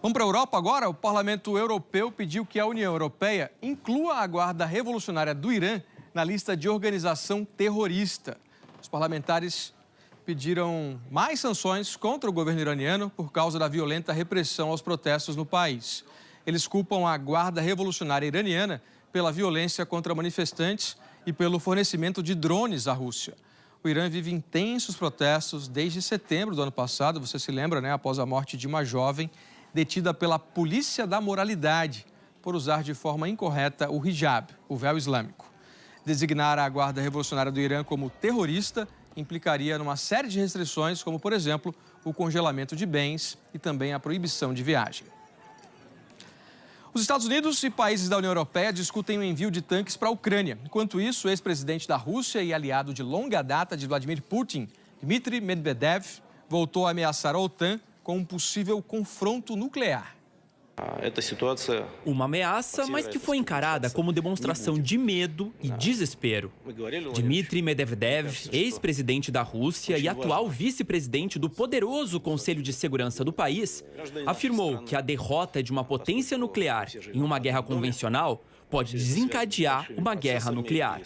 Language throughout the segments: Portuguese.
Vamos para a Europa agora? O Parlamento Europeu pediu que a União Europeia inclua a Guarda Revolucionária do Irã na lista de organização terrorista. Os parlamentares pediram mais sanções contra o governo iraniano por causa da violenta repressão aos protestos no país. Eles culpam a Guarda Revolucionária Iraniana pela violência contra manifestantes e pelo fornecimento de drones à Rússia. O Irã vive intensos protestos desde setembro do ano passado, você se lembra, né? Após a morte de uma jovem detida pela Polícia da Moralidade por usar de forma incorreta o hijab, o véu islâmico. Designar a Guarda Revolucionária do Irã como terrorista implicaria numa série de restrições, como, por exemplo, o congelamento de bens e também a proibição de viagem. Os Estados Unidos e países da União Europeia discutem o envio de tanques para a Ucrânia. Enquanto isso, o ex-presidente da Rússia e aliado de longa data de Vladimir Putin, Dmitry Medvedev, voltou a ameaçar a OTAN com um possível confronto nuclear. Uma ameaça, mas que foi encarada como demonstração de medo e desespero. Dmitry Medvedev, ex-presidente da Rússia e atual vice-presidente do poderoso Conselho de Segurança do país, afirmou que a derrota de uma potência nuclear em uma guerra convencional pode desencadear uma guerra nuclear.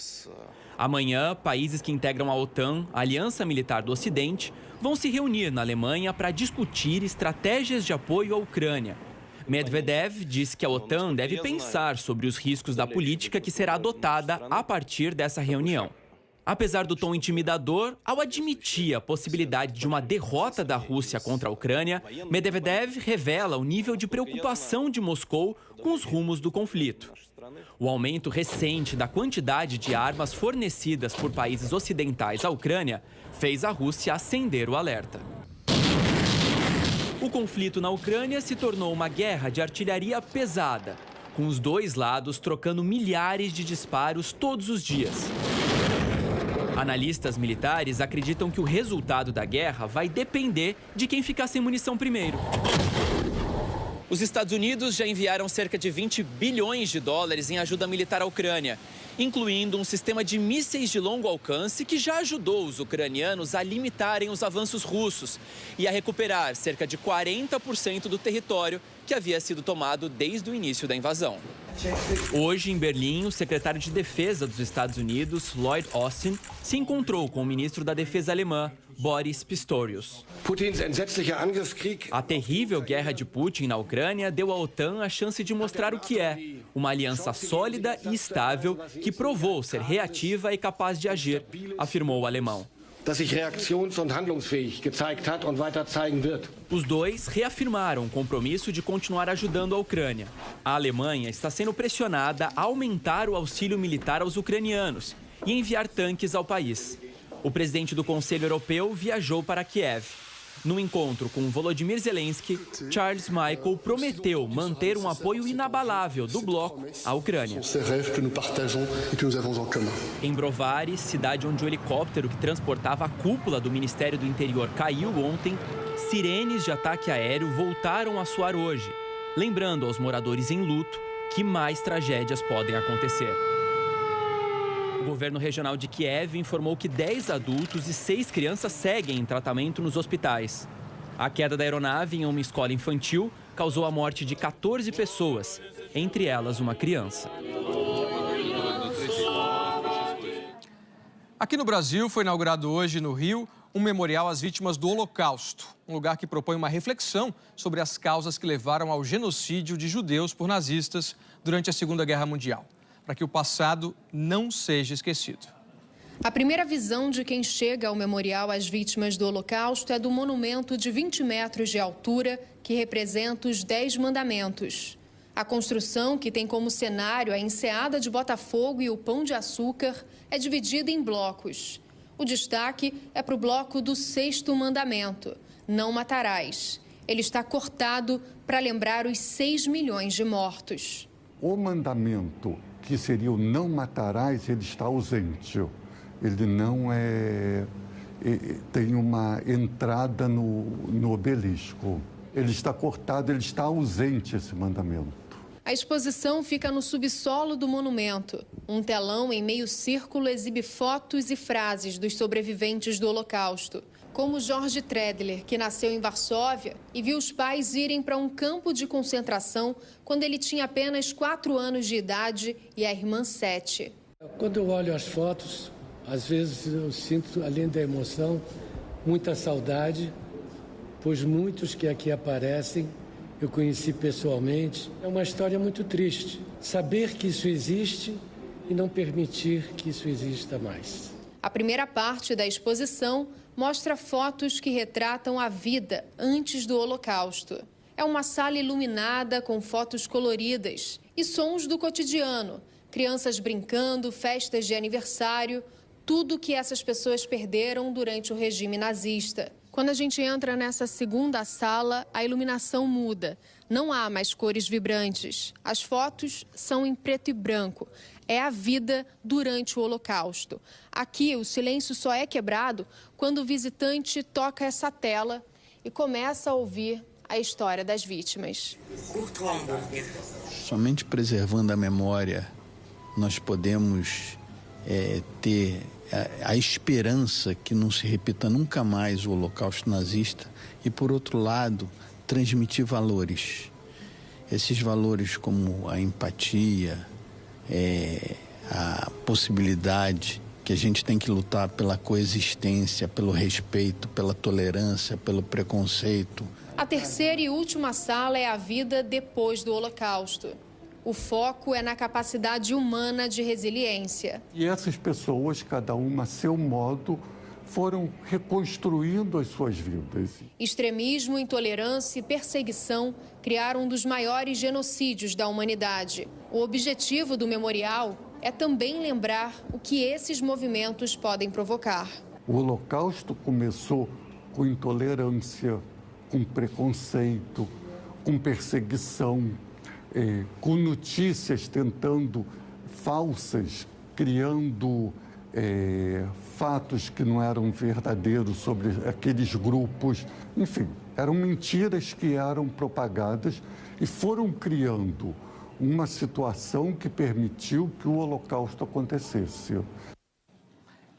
Amanhã, países que integram a OTAN, a Aliança Militar do Ocidente, vão se reunir na Alemanha para discutir estratégias de apoio à Ucrânia. Medvedev disse que a OTAN deve pensar sobre os riscos da política que será adotada a partir dessa reunião. Apesar do tom intimidador, ao admitir a possibilidade de uma derrota da Rússia contra a Ucrânia, Medvedev revela o nível de preocupação de Moscou com os rumos do conflito. O aumento recente da quantidade de armas fornecidas por países ocidentais à Ucrânia fez a Rússia acender o alerta. O conflito na Ucrânia se tornou uma guerra de artilharia pesada, com os dois lados trocando milhares de disparos todos os dias. Analistas militares acreditam que o resultado da guerra vai depender de quem ficar sem munição primeiro. Os Estados Unidos já enviaram cerca de 20 bilhões de dólares em ajuda militar à Ucrânia, incluindo um sistema de mísseis de longo alcance que já ajudou os ucranianos a limitarem os avanços russos e a recuperar cerca de 40% do território que havia sido tomado desde o início da invasão. Hoje, em Berlim, o secretário de Defesa dos Estados Unidos, Lloyd Austin, se encontrou com o ministro da Defesa alemã, Boris Pistorius. A terrível guerra de Putin na Ucrânia deu à OTAN a chance de mostrar o que é, uma aliança sólida e estável que provou ser reativa e capaz de agir, afirmou o alemão. Os dois reafirmaram o compromisso de continuar ajudando a Ucrânia. A Alemanha está sendo pressionada a aumentar o auxílio militar aos ucranianos e enviar tanques ao país. O presidente do Conselho Europeu viajou para Kiev. No encontro com Volodymyr Zelensky, Charles Michel prometeu manter um apoio inabalável do bloco à Ucrânia. Em Brovary, cidade onde o helicóptero que transportava a cúpula do Ministério do Interior caiu ontem, sirenes de ataque aéreo voltaram a soar hoje, lembrando aos moradores em luto que mais tragédias podem acontecer. O governo regional de Kiev informou que 10 adultos e 6 crianças seguem em tratamento nos hospitais. A queda da aeronave em uma escola infantil causou a morte de 14 pessoas, entre elas uma criança. Aqui no Brasil, foi inaugurado hoje, no Rio, um memorial às vítimas do Holocausto. Um lugar que propõe uma reflexão sobre as causas que levaram ao genocídio de judeus por nazistas durante a Segunda Guerra Mundial, para que o passado não seja esquecido. A primeira visão de quem chega ao memorial às vítimas do Holocausto é do monumento de 20 metros de altura, que representa os 10 mandamentos. A construção, que tem como cenário a enseada de Botafogo e o Pão de Açúcar, é dividida em blocos. O destaque é para o bloco do 6º mandamento, não matarás. Ele está cortado para lembrar os 6 milhões de mortos. O mandamento, que seria o não matarás, ele está ausente. Ele não tem uma entrada no obelisco. Ele está cortado, ele está ausente, esse mandamento. A exposição fica no subsolo do monumento. Um telão em meio círculo exibe fotos e frases dos sobreviventes do Holocausto. Como Jorge Tredler, que nasceu em Varsóvia e viu os pais irem para um campo de concentração quando ele tinha apenas 4 anos de idade e a irmã 7. Quando eu olho as fotos, às vezes eu sinto, além da emoção, muita saudade, pois muitos que aqui aparecem eu conheci pessoalmente. É uma história muito triste. Saber que isso existe e não permitir que isso exista mais. A primeira parte da exposição mostra fotos que retratam a vida antes do Holocausto. É uma sala iluminada com fotos coloridas e sons do cotidiano. Crianças brincando, festas de aniversário, tudo que essas pessoas perderam durante o regime nazista. Quando a gente entra nessa segunda sala, a iluminação muda. Não há mais cores vibrantes. As fotos são em preto e branco. É a vida durante o Holocausto. Aqui, o silêncio só é quebrado quando o visitante toca essa tela e começa a ouvir a história das vítimas. Somente preservando a memória, nós podemos ter a esperança que não se repita nunca mais o Holocausto nazista e, por outro lado, transmitir valores. Esses valores como a empatia, a possibilidade que a gente tem que lutar pela coexistência, pelo respeito, pela tolerância, pelo preconceito. A terceira e última sala é a vida depois do Holocausto. O foco é na capacidade humana de resiliência. E essas pessoas, cada uma a seu modo, foram reconstruindo as suas vidas. Extremismo, intolerância e perseguição criaram um dos maiores genocídios da humanidade. O objetivo do memorial é também lembrar o que esses movimentos podem provocar. O Holocausto começou com intolerância, com preconceito, com perseguição, com notícias falsas, criando fatos que não eram verdadeiros sobre aqueles grupos. Enfim, eram mentiras que eram propagadas e foram criando uma situação que permitiu que o Holocausto acontecesse.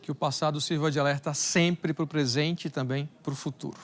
Que o passado sirva de alerta sempre para o presente e também para o futuro.